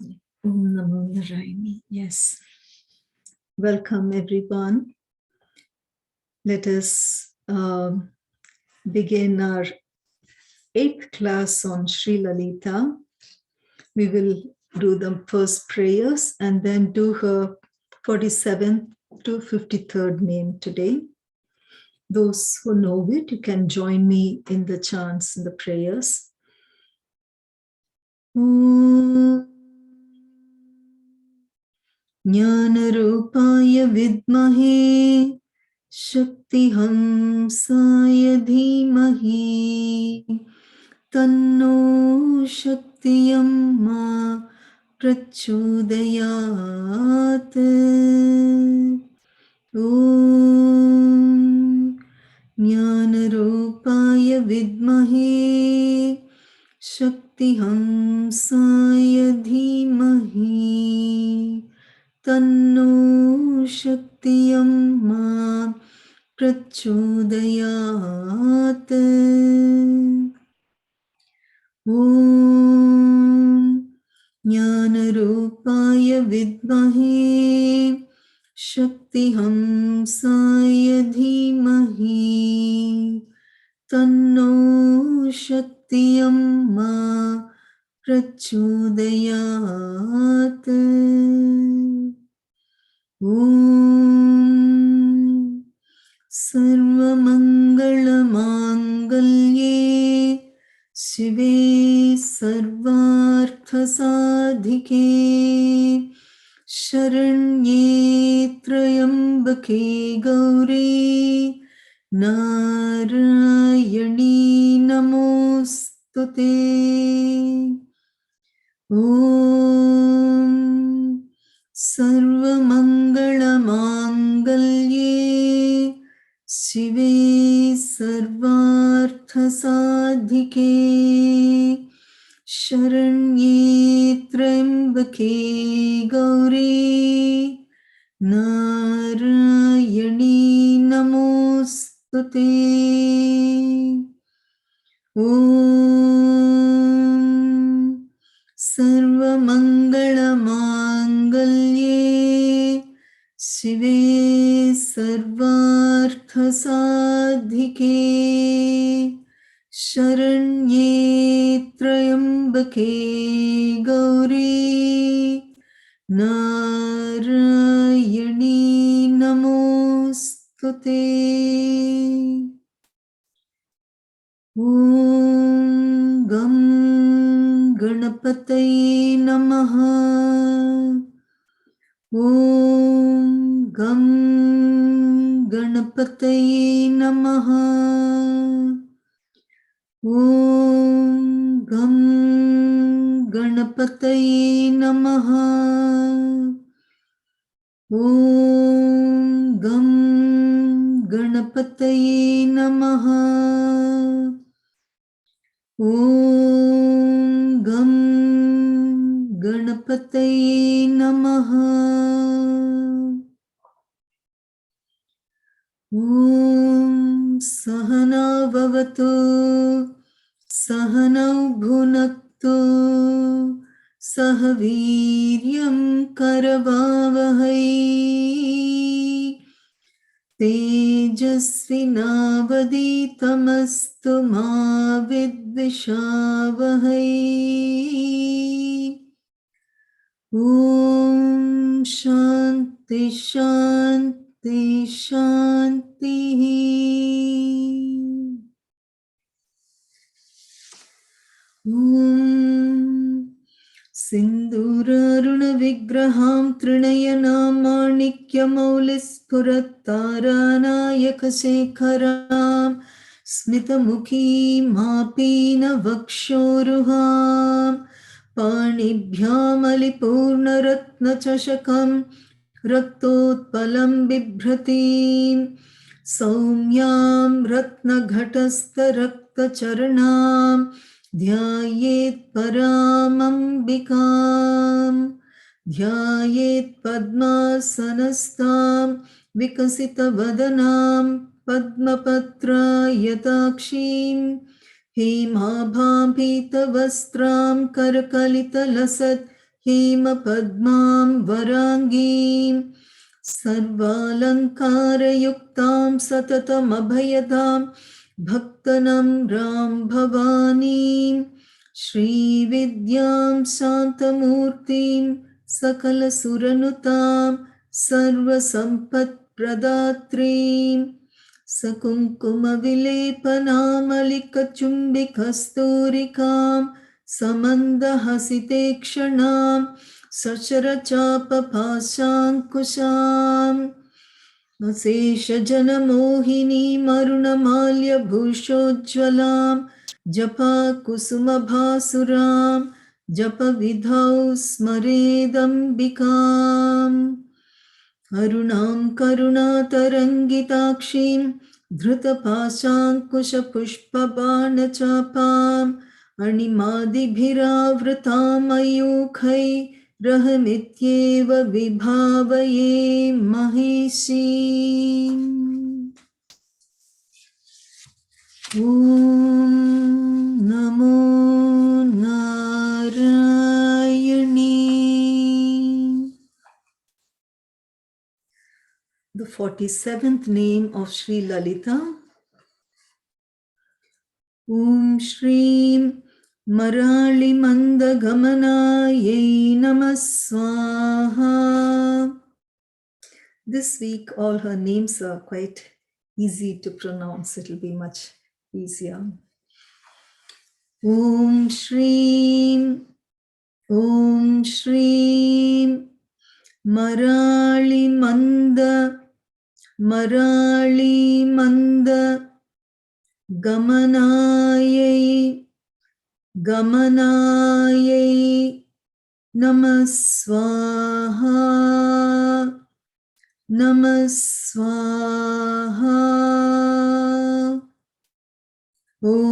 Om Namo Narayani. Yes. Welcome, everyone. Let us begin our 8th class on Sri Lalita. We will do the first prayers and then do her 47th to 53rd name today. Those who know it, you can join me in the chants and the prayers. Jnana-rupaya vidmahe Shakti-hamsaya dhimahi Tanno Shakti-yamma prachodayat. Om Jnana-rupaya vidmahe Shakti-hamsaya dhimahi Tanno Shakti-yamma prachodayat. Om Jnana-rupaya vidmahe Shakti-hamsaya dhimahi Tanno Shakti-yamma prachodayat. Om Sarva-mangala-mangalye Shive Sarvartha-sadhike Sharanye Trayambake Gauri Narayani Namostute. Om Sarva-mangala-mangalye Shive Sarvartha-sadhike Sharanye Trayambake Gauri Narayani Namostute. Om Sarva-mangala-mangalye Shive Sarvartha-sadhike Sharanye Trayambake Gauri Narayani Namostute. Om Gam Ganapataye Namaha. Om Gam Ganapataye Namaha. Om Gam Ganapataye Namaha. Om Gam Ganapataye Namaha. Om Gam Ganapataye Namaha. Om Sahana Bhavatu Sahanau Bhunaktu Sahaviryam Karavavahai Tejasvinavaditamastu ma vidvishavahai. Om Shanti Shanti Shanti. Om Sindhuraruna Vigraham Trinayanam Manikya-maulisphurattaranayaka-shekharam Smita-mukhi Mapina Vakshoruham Panibhyam-alipurna-ratna-chashakam Raktotpalam Bibhratim Saumyam Ratna-ghatastha-rakta-charanam Dhyayet Paramambikam Dhyayet Padmasanastam Vikasita Vadanam Padmapatra Yatakshim Himabham Pita Vastram Karakalita Lasat हेमपद्मां वराङ्गीं सर्वालङ्कारयुक्तां सततमभयदां भक्तनम्रां भवानीं श्रीविद्यां शान्तमूर्तिं सकलसुरनुतां सर्वसम्पत्प्रदात्रीं सकुङ्कुमविलेपनामलिकचुम्बिकस्तूरिकां समन्दहसिते क्षणां सचरचापपाशाङ्कुशाम् अशेषजनमोहिनीमरुणमाल्यभूषोज्ज्वलां जपाकुसुमभासुरां जपविधौ स्मरेदम्बिकाम् अरुणां करुणातरङ्गिताक्षीं धृतपाशाङ्कुशपुष्पबाणचापाम् अणिमादिभिरावृतां मयूखैरहमित्येव विभावये महेशीम्। Om NaMo नारायणे। The 47th name of Sri Lalita. Om Shreem Marali Mandagamanaye Namah Swaha. This week all her names are quite easy to pronounce. It will be much easier. Om Shreem Marali Manda Gamanayai Namah Swaha.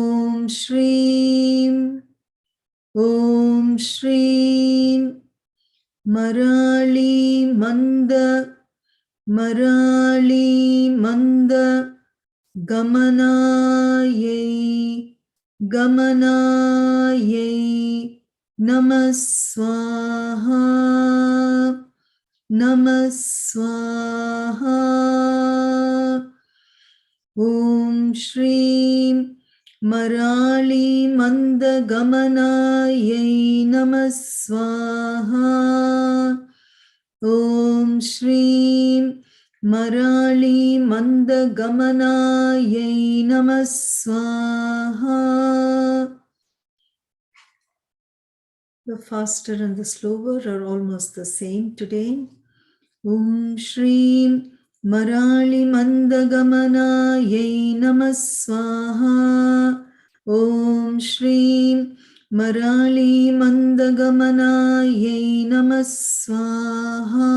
Om Shreem Marali Manda Gamanayai Namah Swaha. Om Shreem Marali Manda Gamanayai Namah Swaha. Om Shreem Marali Manda Gamanayai Namah Swaha. The faster and the slower are almost the same today. Om Shreem Marali Manda Gamanayai Namah Swaha. Om Shreem Marali Manda Gamanayai Namah Swaha.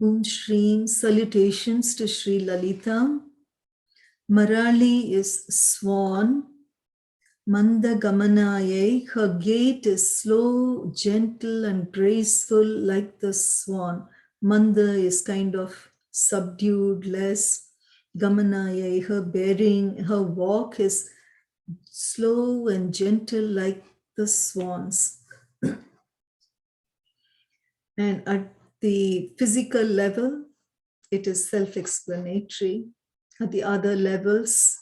Om Shreem. Salutations to Sri Lalita. Marali is swan. Manda Gamanayai, her gait is slow, gentle and graceful like the swan. Manda is kind of subdued, less. Gamanayai, her bearing, her walk is slow and gentle like the swans. And at the physical level, it is self-explanatory. At the other levels,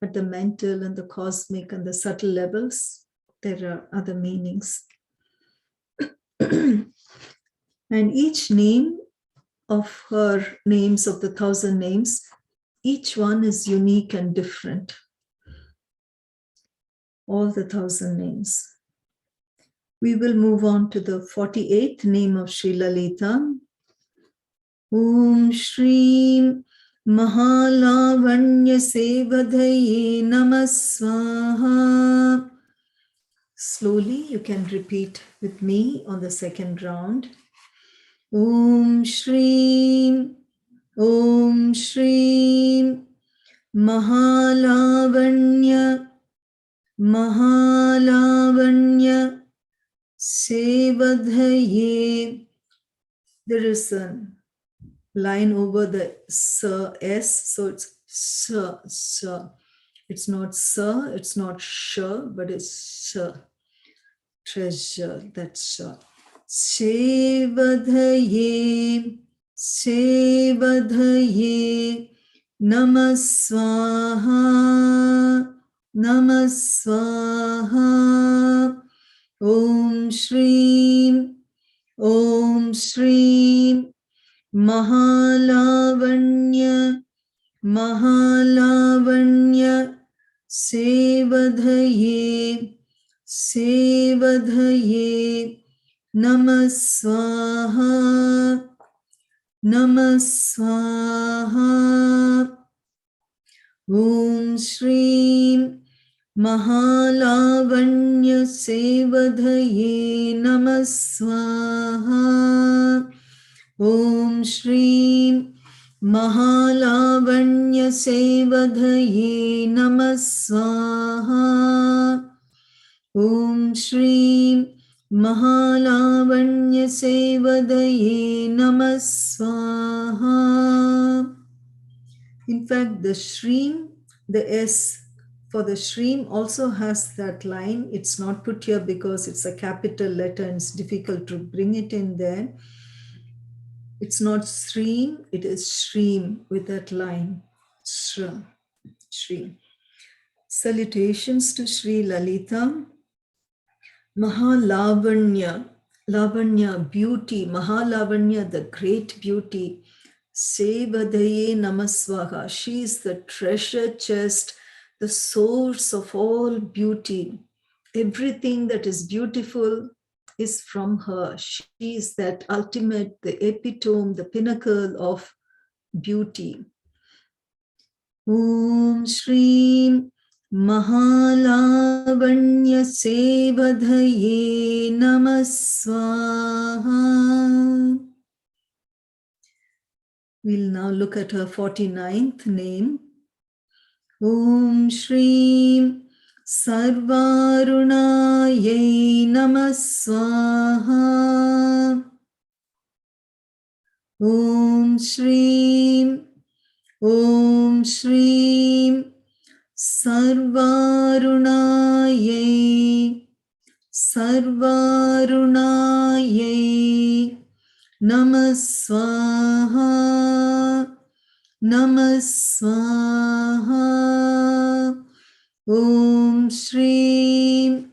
at the mental and the cosmic and the subtle levels, there are other meanings. And each name of her names, of the 1,000 names, each one is unique and different. All the 1,000 names. We will move on to the 48th name of Sri Lalita. Om Shreem Mahalavanya Sevadaye Namah Swaha. Slowly, you can repeat with me on the second round. Om Shreem Mahalavanya Sevadaye. There is a line over the S, so it's S. It's not S, it's not Sh, but it's S. treasure. That's Sevadhaye, Sevadhaye, Namaswaha, Namaswaha, Om Shrim, Om Shrim, Mahalavanya, Mahalavanya, Sevadhaye, Sevadhaye, Namaswaha, Namaswaha, Om Shrim Mahalavanya Sevadhaye Namaswaha, Om Shrim Mahalavanya Sevadhaye Namaswaha, Om Shrim Mahalavanya Sevadaye Namaswaha. In fact, the Shrim, the S for the Shrim also has that line. It's not put here because it's a capital letter and it's difficult to bring it in there. It's not Shrim, it is Shrim with that line. Shra, Shri. Salutations to Sri Lalita. Mahalavanya, Lavanya, beauty, Mahalavanya, the great beauty. Sevadaye Namaswaha, she is the treasure chest, the source of all beauty. Everything that is beautiful is from her. She is that ultimate, the epitome, the pinnacle of beauty. Om Shrim Mahalavanya Sevadhaye Namaswaha. We'll now look at her 49th name. Om Shrim Sarvarunaye Namaswaha. Om Shrim Om Shrim Sarvarunaye Sarvarunaye Namaswaha Namaswaha. Om Shrim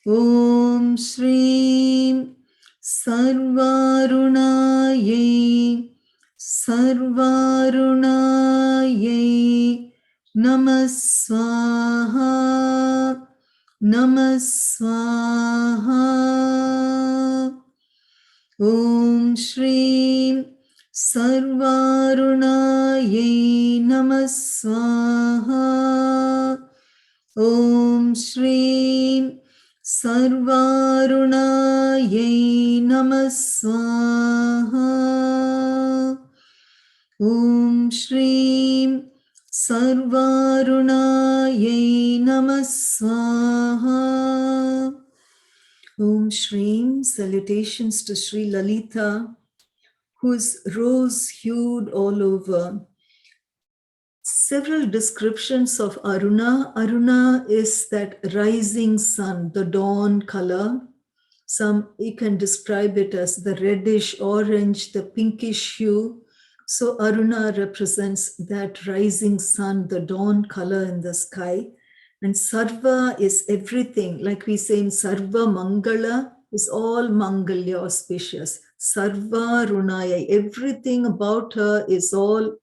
Om Shrim Sarvarunaye Sarvarunaye Namaswaha Namaswaha. Om Shrim Sarvarunaye Namaswaha. Om Shrim Sarvarunaye Namaswaha. Om Shrim Sarvarunaye Namaswaha. Om Shrim, salutations to Sri Lalita, who is rose-hued all over. Several descriptions of Aruna. Aruna is that rising sun, the dawn color. Some you can describe it as the reddish orange, the pinkish hue. So Aruna represents that rising sun, the dawn color in the sky. And Sarva is everything, like we say in Sarva Mangala, is all Mangalya, auspicious. Sarva Runaya, everything about her is all,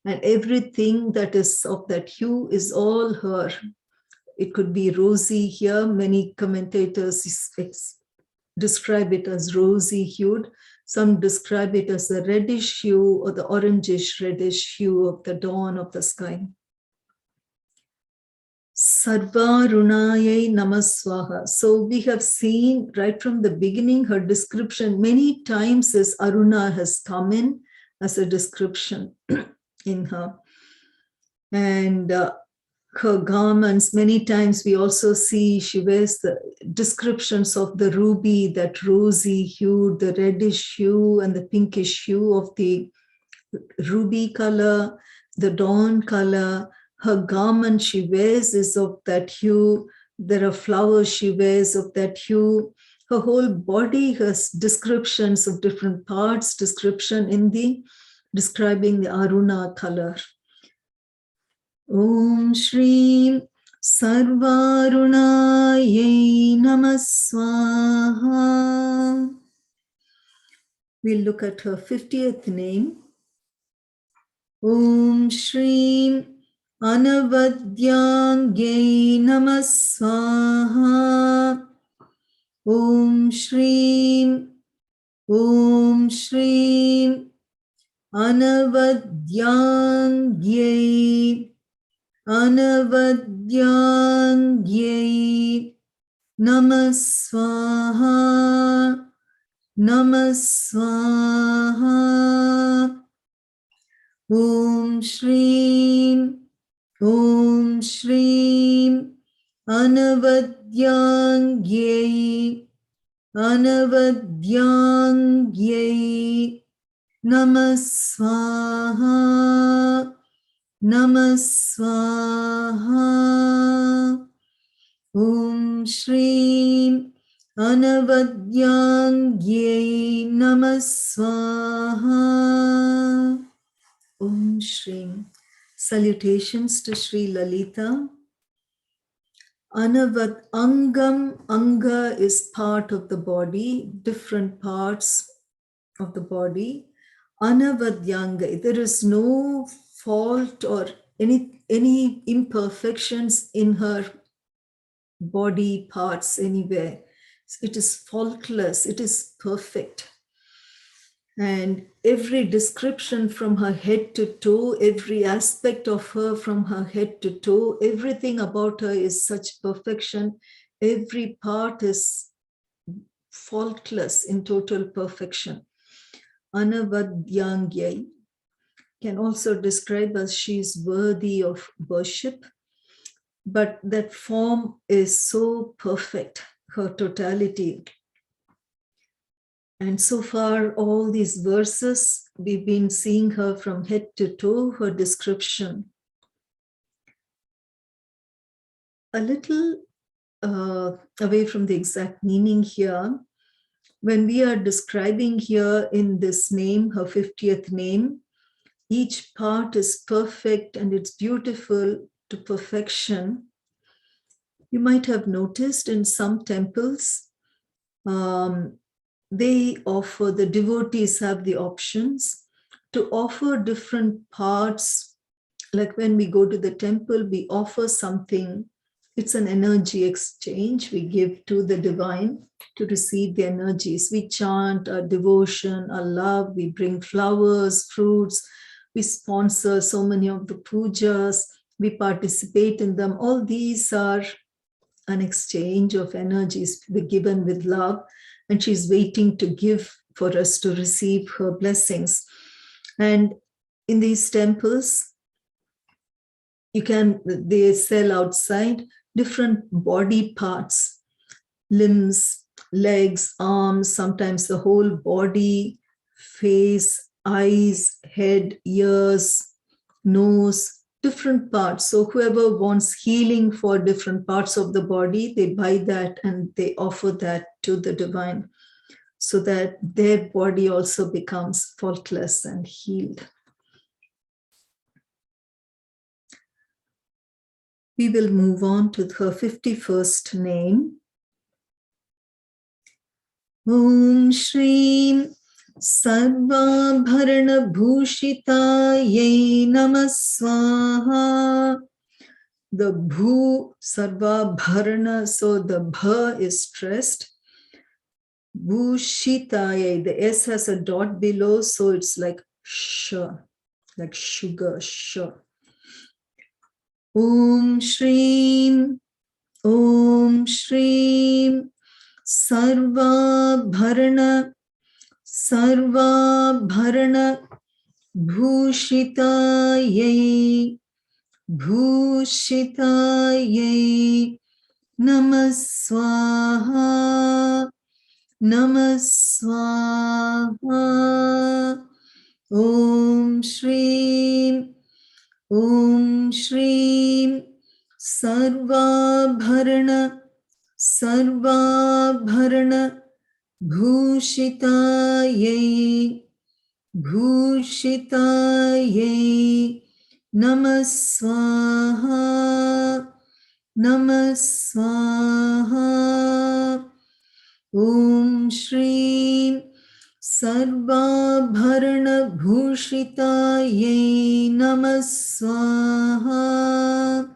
and everything that is of that hue is all her. It could be rosy here. Many commentators describe it as rosy hued. Some describe it as the reddish hue or the orangish reddish hue of the dawn of the sky. Sarva Runayai Namaswaha. So we have seen right from the beginning her description. Many times this Aruna has come in as a description in her. And her garments, many times we also see she wears the descriptions of the ruby, that rosy hue, the reddish hue and the pinkish hue of the ruby color, the dawn color. Her garment she wears is of that hue, there are flowers she wears of that hue. Her whole body has descriptions of different parts, description in the describing the Aruna color. Om Shri Sarvarunaye Namaswaha. We'll look at her 50th name. Om Shri Anavadyange Namaswaha. Om Shri Anavadyange Namaswaha. Namaswaha. Om Shri Anavadyange Namaswaha. Namaswaha. Om Shri Anavadyange Namaswaha. Om Shri. Salutations to Sri Lalita. Anavad Angam. Anga is part of the body, different parts of the body. Anavadyanga. There is no fault or any imperfections in her body parts anywhere. It is faultless. It is perfect. And every description from her head to toe, every aspect of her from her head to toe, everything about her is such perfection. Every part is faultless in total perfection. Anavadyangyai can also describe as she is worthy of worship, but that form is so perfect, her totality. And so far, all these verses, we've been seeing her from head to toe, her description. A little away from the exact meaning here, when we are describing here in this name, her 50th name, each part is perfect and it's beautiful to perfection. You might have noticed in some temples, they offer, the devotees have the options to offer different parts. Like when we go to the temple, we offer something. It's an energy exchange. We give to the divine to receive the energies. We chant our devotion, our love. We bring flowers, fruits. We sponsor so many of the pujas. We participate in them. All these are an exchange of energies given with love. And she's waiting to give for us to receive her blessings. And in these temples, they sell outside different body parts, limbs, legs, arms, sometimes the whole body, face, eyes, head, ears, nose, different parts. So whoever wants healing for different parts of the body, they buy that and they offer that to the divine so that their body also becomes faultless and healed. We will move on to her 51st name. Om Shri Sarvabharana Bhushitaye Namaswaha. The Bhu Sarvabharana, so the Bha is stressed. Bhushitaye, the S has a dot below, so it's like sh, like sugar, sh. Om Shri Sarvabharana Bhushitaye Namaswaha. Namaswaha. Om Shri Sarvabharana Sarvabharana Bhushitaye Bhushitaye Namaswaha Namaswaha Om Shri Sarvabharana Bhushitaye Namaswaha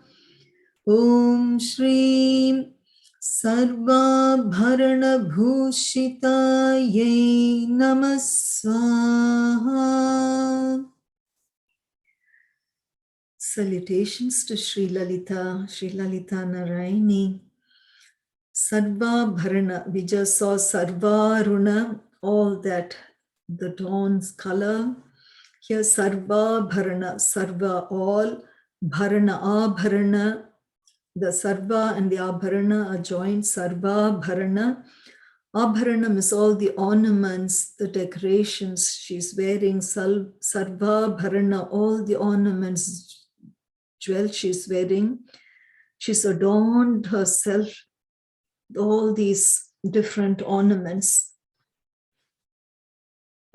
Om Shri Sarvabharana Bhushitaye Namaswaha. Salutations to Sri Lalita Narayani. Sarvabharana, we just saw Sarvaruna, all that, the dawn's color. Here Sarvabharana, Sarva, all, Bharana, Abharana, the Sarva and the Abharana are joined, Sarvabharana. Abharanam is all the ornaments, the decorations she's wearing, Sarvabharana, all the ornaments, jewels she's wearing. She's adorned herself, all these different ornaments.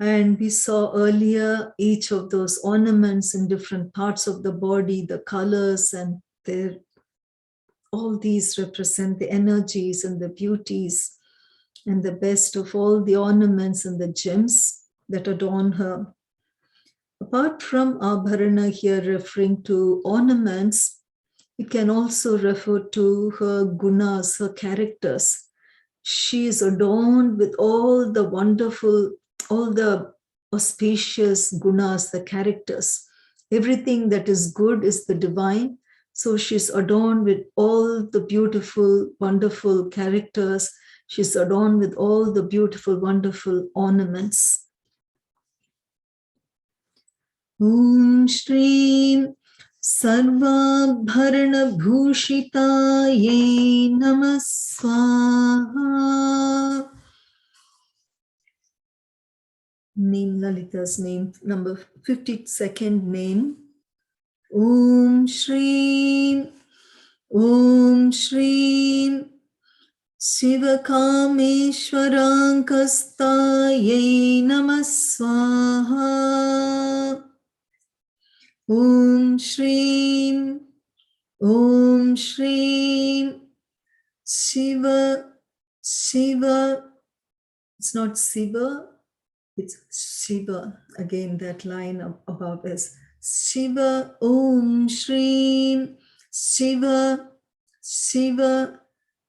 And we saw earlier each of those ornaments in different parts of the body, the colors, and all these represent the energies and the beauties and the best of all the ornaments and the gems that adorn her. Apart from Abharana here referring to ornaments, it can also refer to her gunas, her characters. She is adorned with all the wonderful, all the auspicious gunas, the characters. Everything that is good is the divine. So she's adorned with all the beautiful, wonderful characters. She's adorned with all the beautiful, wonderful ornaments. Om Shri Sarvabharana Bhushitaye Namaswaha. Name Lalita's name, number 52nd name. Om Shri Shivakameshwarankastaye Namaswaha. Om Shri Shiva, it's not Siva, it's Shiva. Again, that line above is Shiva, Om Shri Shiva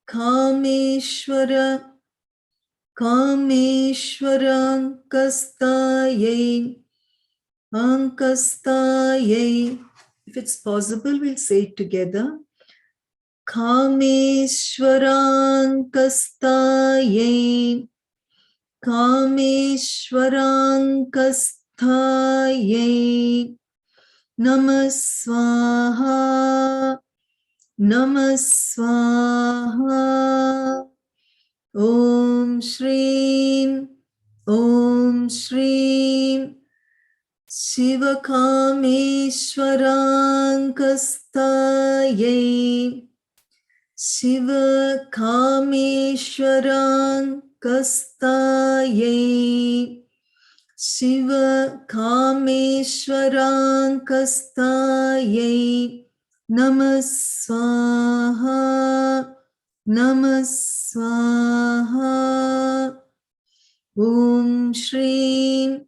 Kameshwarankastaye Ankastaye. If it's possible, we'll say it together. Kameshwarankastaye Kameshwarankastaye Namaswaha Namaswaha. Om Shri Shivakameshwarankastaye Shivakameshwarankastaye Shivakameshwarankastaye Namaswaha Namaswaha. Om Shri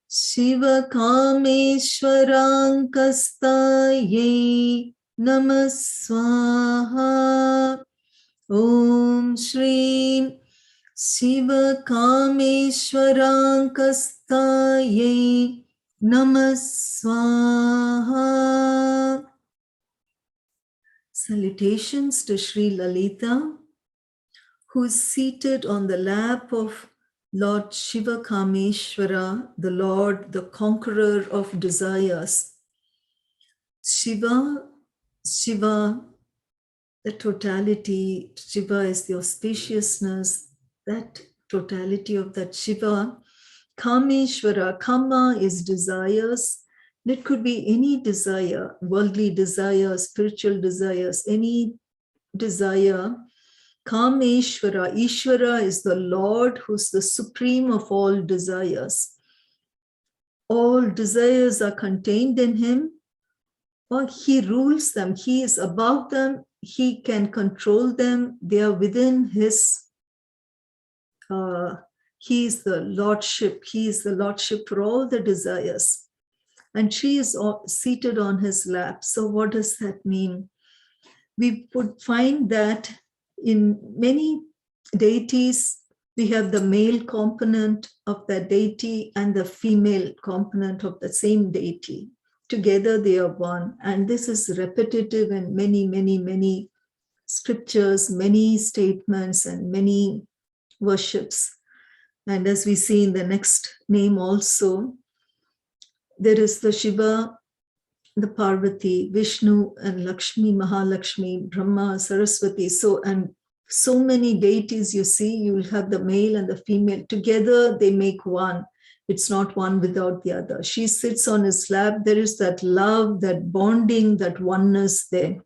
Shivakameshwarankastaye Namaswaha. Om Shri Shivakameshwarankastaye Namaswaha. Salutations to Sri Lalita, who is seated on the lap of Lord Shiva Kameshwara, the Lord, the conqueror of desires. Shiva, the totality, Shiva is the auspiciousness, that totality of that Shiva. Kameshwara, Kama is desires, It could be any desire, worldly desire, spiritual desires, any desire. Kameshwara, Ishvara is the Lord who's the supreme of all desires. All desires are contained in him, or he rules them. He is above them. He can control them. They are within his, he is the lordship. He is the lordship for all the desires. And she is seated on his lap. So what does that mean? We would find that in many deities, we have the male component of that deity and the female component of the same deity. Together they are one. And this is repetitive in many, many, many scriptures, many statements, and many worships. And as we see in the next name also, there is the Shiva, the Parvati, Vishnu, and Lakshmi, Mahalakshmi, Brahma, Saraswati. And so many deities you see, you will have the male and the female. Together they make one. It's not one without the other. She sits on his lap. There is that love, that bonding, that oneness there.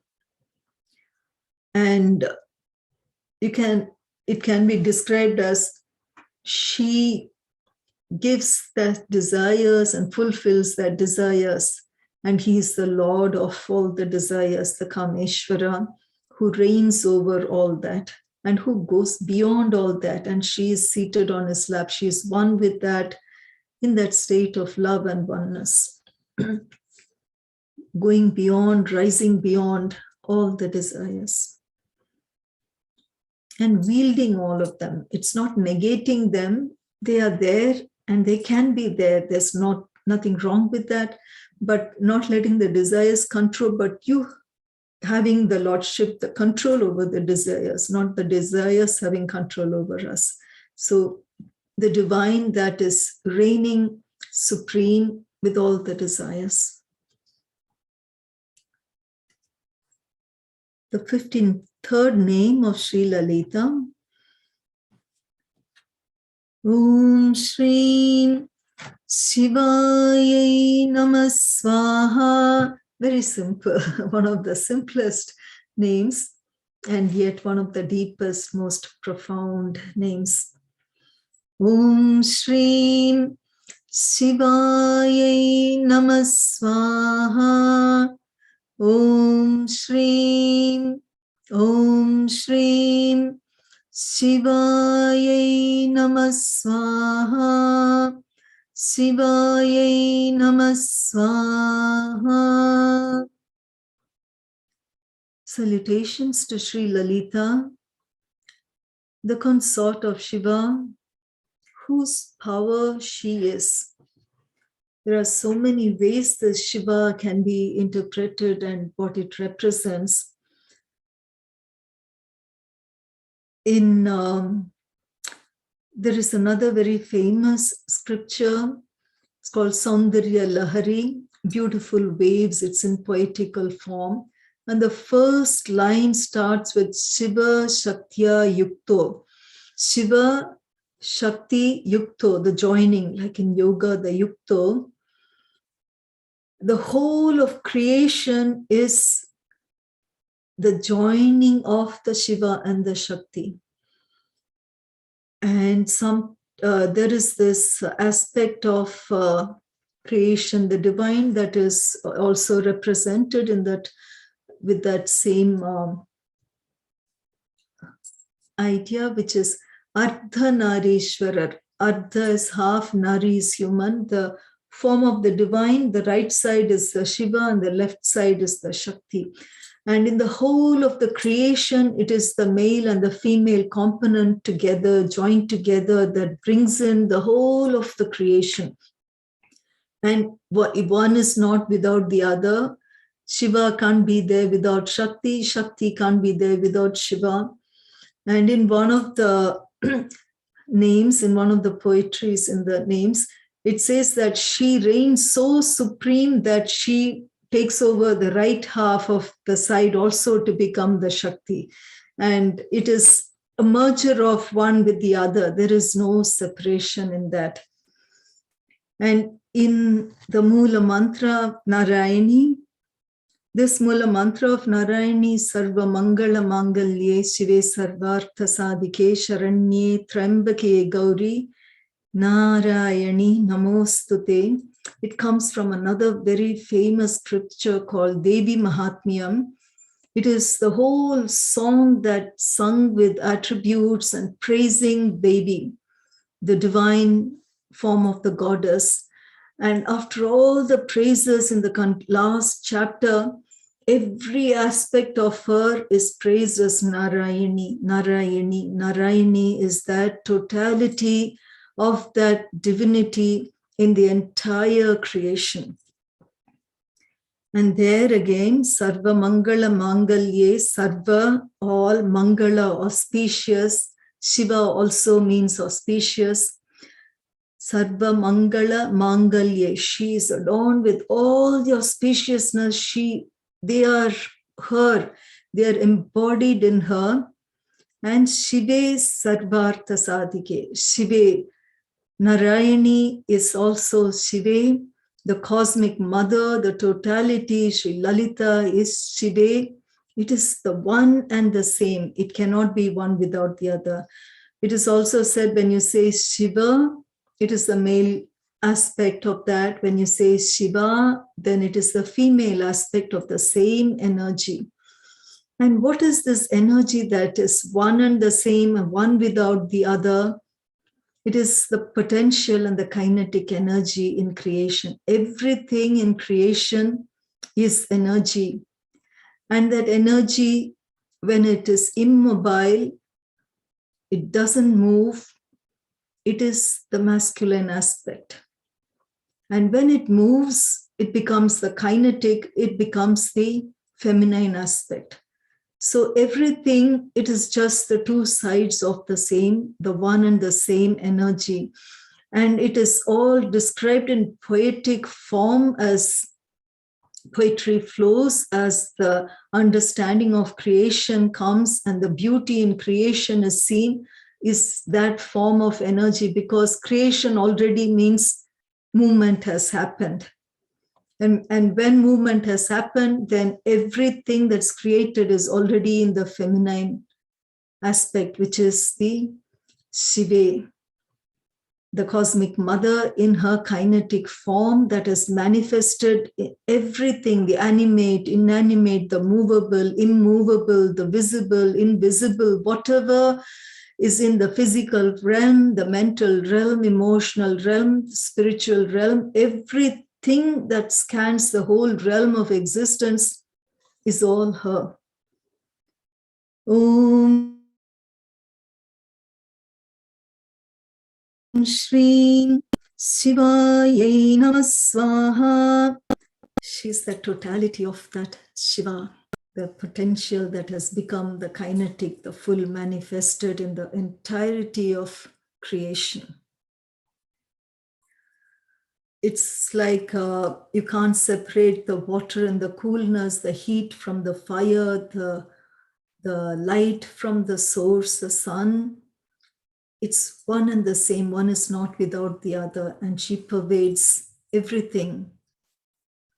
And it can be described as she gives that desires and fulfills that desires. And he is the Lord of all the desires, the Kameshwara, who reigns over all that and who goes beyond all that. And she is seated on his lap. She is one with that, in that state of love and oneness, going beyond, rising beyond all the desires and wielding all of them. It's not negating them. They are there and they can be there. There's nothing wrong with that, but not letting the desires control, but you having the lordship, the control over the desires, not the desires having control over us. So the divine that is reigning supreme with all the desires. The 53rd name of Sri Lalita. Om Shri Shivaya Namah Swaha. Very simple, one of the simplest names, and yet one of the deepest, most profound names. Om Shri Shivaya Namah Swaha. Om Shri Shivaya Namah Swaha. Shivaya Namah Swaha. Salutations to Sri Lalita, the consort of Shiva, whose power she is. There are so many ways this Shiva can be interpreted and what it represents. There is another very famous scripture. It's called Saundarya Lahari, beautiful waves. It's in poetical form. And the first line starts with Shiva Shaktya Yukto. Shiva Shakti Yukto, the joining, like in yoga, the Yukto. The whole of creation is the joining of the Shiva and the Shakti. And there is this aspect of creation, the divine, that is also represented in that, with that same idea, which is Ardha Narishwarar. Ardha is half, Nari is human. The form of the divine, the right side is the Shiva and the left side is the Shakti. And in the whole of the creation, it is the male and the female component together, joined together, that brings in the whole of the creation. And one is not without the other. Shiva can't be there without Shakti. Shakti can't be there without Shiva. And in one of the names, in one of the poetries in the names, it says that she reigns so supreme that she takes over the right half of the side also to become the Shakti. And it is a merger of one with the other. There is no separation in that. And in the Mula Mantra Narayani, this Mula Mantra of Narayani, Sarva Mangala Mangalye Shive Sarvartha Sadhike Sharanye Trambake Gauri Narayani Namostute. It comes from another very famous scripture called Devi Mahatmyam. It is the whole song that sung with attributes and praising Devi, the divine form of the goddess. And after all the praises in the last chapter, every aspect of her is praised as Narayani, Narayani. Narayani is that totality of that divinity in the entire creation. And there again, Sarva Mangala Mangalye, Sarva, all, Mangala, auspicious. Shiva also means auspicious. Sarva Mangala Mangalye, she is adorned with all the auspiciousness. They are her, they are embodied in her. And Shive Sarvartha Sadhike, Shive, Narayani is also Shive, the cosmic mother, the totality. Sri Lalita is Shive. It is the one and the same. It cannot be one without the other. It is also said when you say Shiva, it is the male aspect of that. When you say Shiva, then it is the female aspect of the same energy. And what is this energy that is one and the same and one without the other? It is the potential and the kinetic energy in creation. Everything in creation is energy. And that energy, when it is immobile, it doesn't move, it is the masculine aspect. And when it moves, it becomes the kinetic, it becomes the feminine aspect. So everything, it is just the two sides of the same, the one and the same energy. And it is all described in poetic form as poetry flows, as the understanding of creation comes and the beauty in creation is seen, is that form of energy, because creation already means movement has happened. And when movement has happened, then everything that's created is already in the feminine aspect, which is the Shiva, the cosmic mother in her kinetic form that has manifested everything, the animate, inanimate, the movable, immovable, the visible, invisible, whatever is in the physical realm, the mental realm, emotional realm, spiritual realm, everything that scans the whole realm of existence is all her. Om Shri Shivaya Namah Swaha. She's the totality of that Shiva, the potential that has become the kinetic, the full manifested in the entirety of creation. It's like you can't separate the water and the coolness, the heat from the fire, the light from the source, the sun. It's one and the same. One is not without the other, and she pervades everything.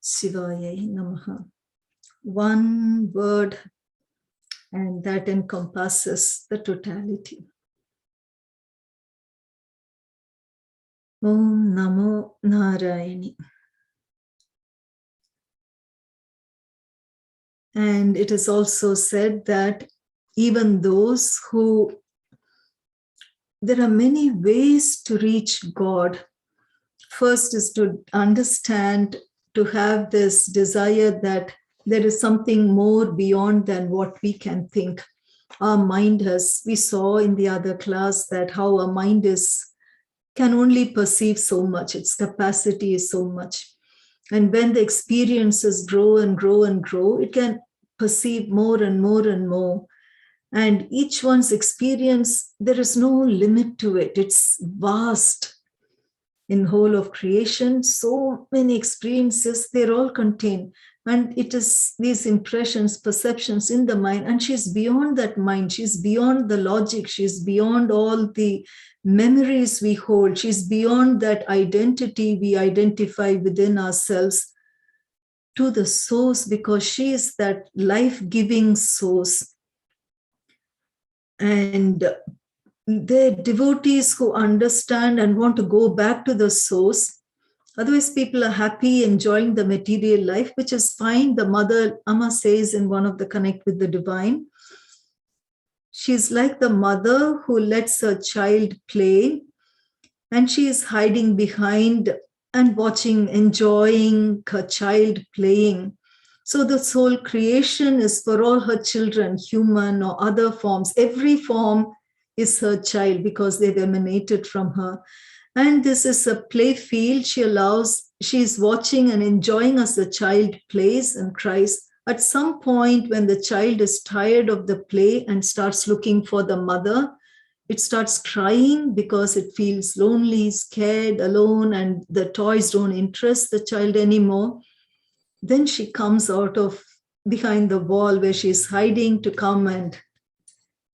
Shivaya Namaha. One word, and that encompasses the totality. Om Namo Narayani. And it is also said that even those who, there are many ways to reach God. First is to understand, to have this desire that there is something more beyond than what we can think. Our mind has, we saw in the other class that how our mind can only perceive so much, its capacity is so much. And when the experiences grow and grow and grow, it can perceive more and more and more. And each one's experience, there is no limit to it. It's vast. In whole of creation, so many experiences, they're all contained. And it is these impressions, perceptions in the mind, and she's beyond that mind. She's beyond the logic. She's beyond all the memories we hold. She's beyond that identity we identify within ourselves to the source, because she is that life-giving source. And they're devotees who understand and want to go back to the source. Otherwise, people are happy enjoying the material life, which is fine. The mother, Amma says in one of the Connect with the Divine, she's like the mother who lets her child play, and she is hiding behind and watching, enjoying her child playing. So this whole creation is for all her children, human or other forms. Every form is her child because they've emanated from her. And this is a play field she's watching and enjoying as the child plays and cries. At some point, when the child is tired of the play and starts looking for the mother, it starts crying because it feels lonely, scared, alone, and the toys don't interest the child anymore. Then she comes out of behind the wall where she's hiding to come and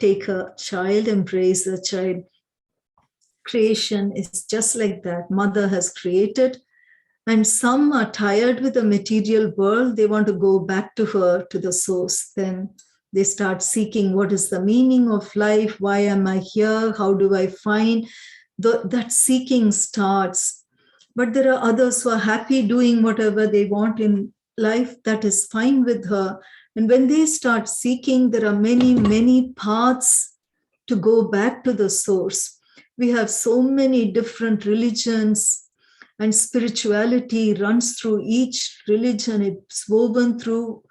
take her child, embrace the child. Creation is just like that. Mother has created, and some are tired with the material world. They want to go back to her, to the source. Then they start seeking, what is the meaning of life? Why am I here? How do I find? That seeking starts. But there are others who are happy doing whatever they want in life. That is fine with her. And when they start seeking, there are many, many paths to go back to the source. We have so many different religions, and spirituality runs through each religion. It's woven through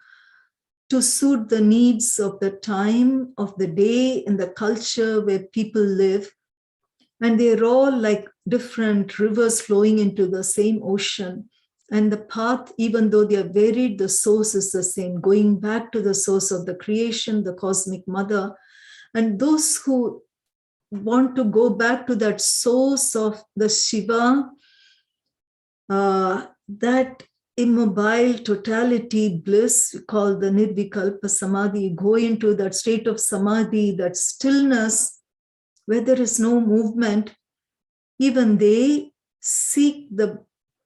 to suit the needs of the time, of the day, and the culture where people live. And they're all like different rivers flowing into the same ocean. And the path, even though they are varied, the source is the same, going back to the source of the creation, the cosmic mother. And those who want to go back to that source of the Shiva, that immobile totality bliss called the Nirvikalpa Samadhi, go into that state of Samadhi, that stillness where there is no movement. Even they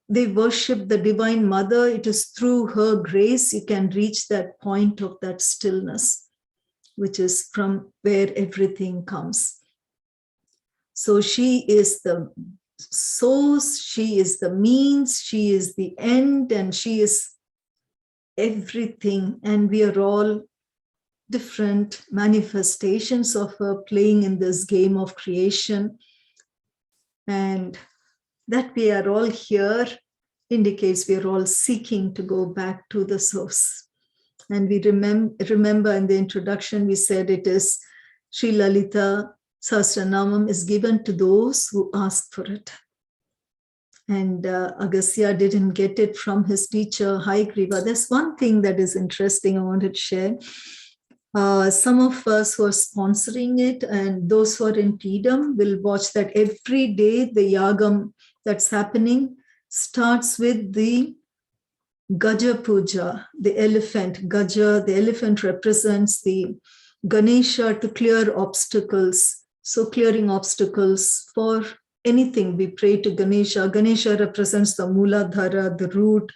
they worship the Divine Mother. It is through her grace you can reach that point of that stillness, which is from where everything comes. So she is the source, she is the means, she is the end, and she is everything. And we are all different manifestations of her playing in this game of creation. And that we are all here indicates we are all seeking to go back to the source. And we remember in the introduction, we said it is Sri Lalita Sahasranamam is given to those who ask for it. And Agastya didn't get it from his teacher, Hayagriva. There's one thing that is interesting I wanted to share. Some of us who are sponsoring it and those who are in Freedom will watch that every day the yagam that's happening starts with the Gaja Puja, the elephant. Gaja, the elephant represents the Ganesha to clear obstacles. So clearing obstacles for anything, we pray to Ganesha. Ganesha represents the Mooladhara, the root.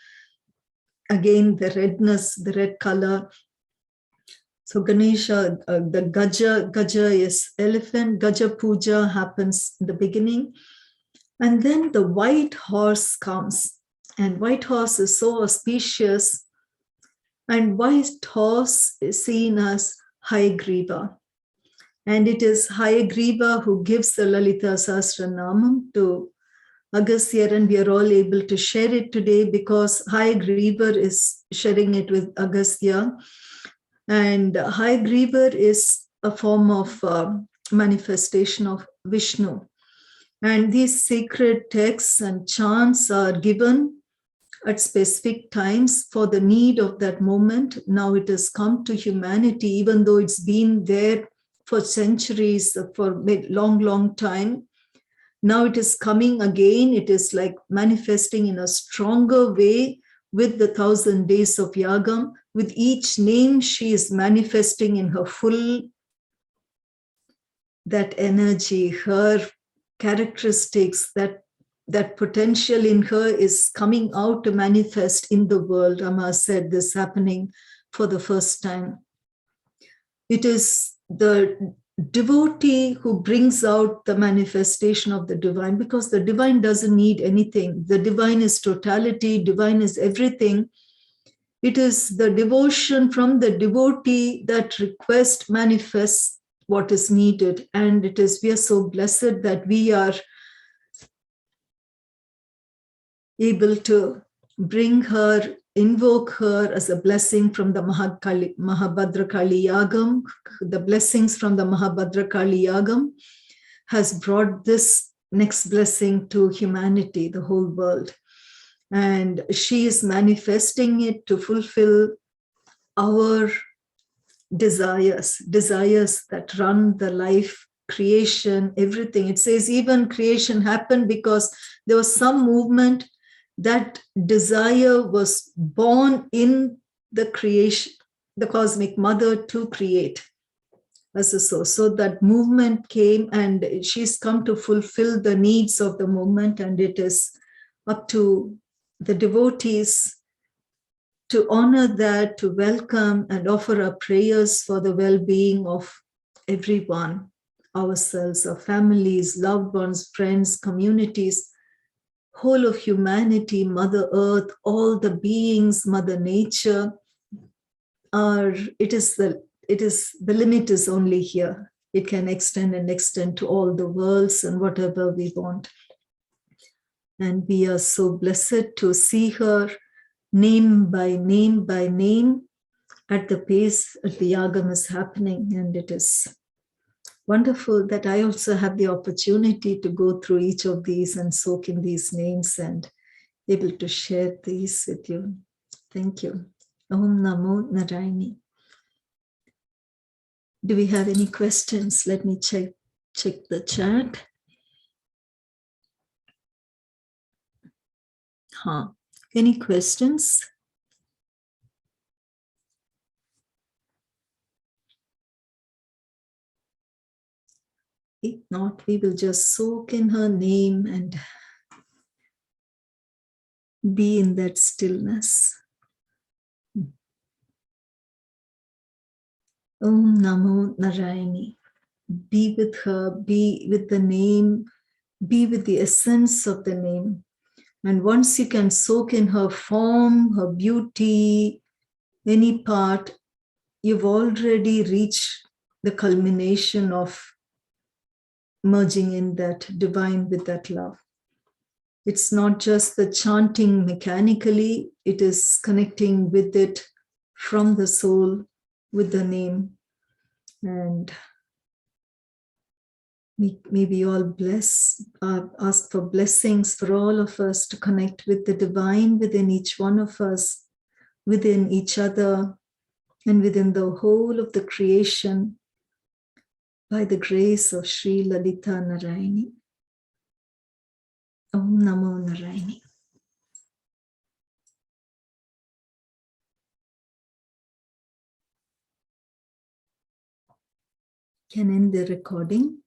Again, the redness, the red color. So Ganesha, the Gaja is elephant. Gaja Puja happens in the beginning. And then the white horse comes. And white horse is so auspicious. And white horse is seen as Hayagriva. And it is Hayagriva who gives the Lalita Sahasranamam to Agastya, and we are all able to share it today because Hayagriva is sharing it with Agastya. And Hayagriva is a form of manifestation of Vishnu. And these sacred texts and chants are given at specific times for the need of that moment. Now it has come to humanity, even though it's been there for centuries, for a long, long time. Now it is coming again. It is like manifesting in a stronger way with the 1,000 days of Yagam. With each name, she is manifesting in her full, that energy, her characteristics, that potential in her is coming out to manifest in the world. Amma said this happening for the first time. It is the devotee who brings out the manifestation of the divine, because the divine doesn't need anything. The divine is totality, divine is everything. It is the devotion from the devotee that request manifests what is needed. And it is, we are so blessed that we are able to bring her, invoke her as a blessing from the Mahabhadra Kali Yagam. The blessings from the Mahabhadra Kali Yagam has brought this next blessing to humanity, the whole world. And she is manifesting it to fulfill our desires that run the life, creation, everything. It says even creation happened because there was some movement. That desire was born in the creation, the cosmic mother, to create as a source. So that movement came, and she's come to fulfill the needs of the movement. And it is up to the devotees to honor that, to welcome and offer our prayers for the well-being of everyone, ourselves, our families, loved ones, friends, communities, whole of humanity, Mother Earth, all the beings, Mother Nature. The limit is only here. It can extend and extend to all the worlds and whatever we want. And we are so blessed to see her name by name by name at the pace that the Yagam is happening. And it is wonderful that I also have the opportunity to go through each of these and soak in these names and able to share these with you. Thank you. Om Namo Narayani. Do we have any questions? Let me check the chat. Any questions? If not, we will just soak in her name and be in that stillness. Om Namo Narayani. Be with her, be with the name, be with the essence of the name. And once you can soak in her form, her beauty, any part, you've already reached the culmination of merging in that divine with that love. It's not just the chanting mechanically, it is connecting with it from the soul with the name. And may we all ask for blessings for all of us to connect with the divine within each one of us, within each other, and within the whole of the creation by the grace of Sri Lalita Narayani. Om Namo Narayani. Can end the recording.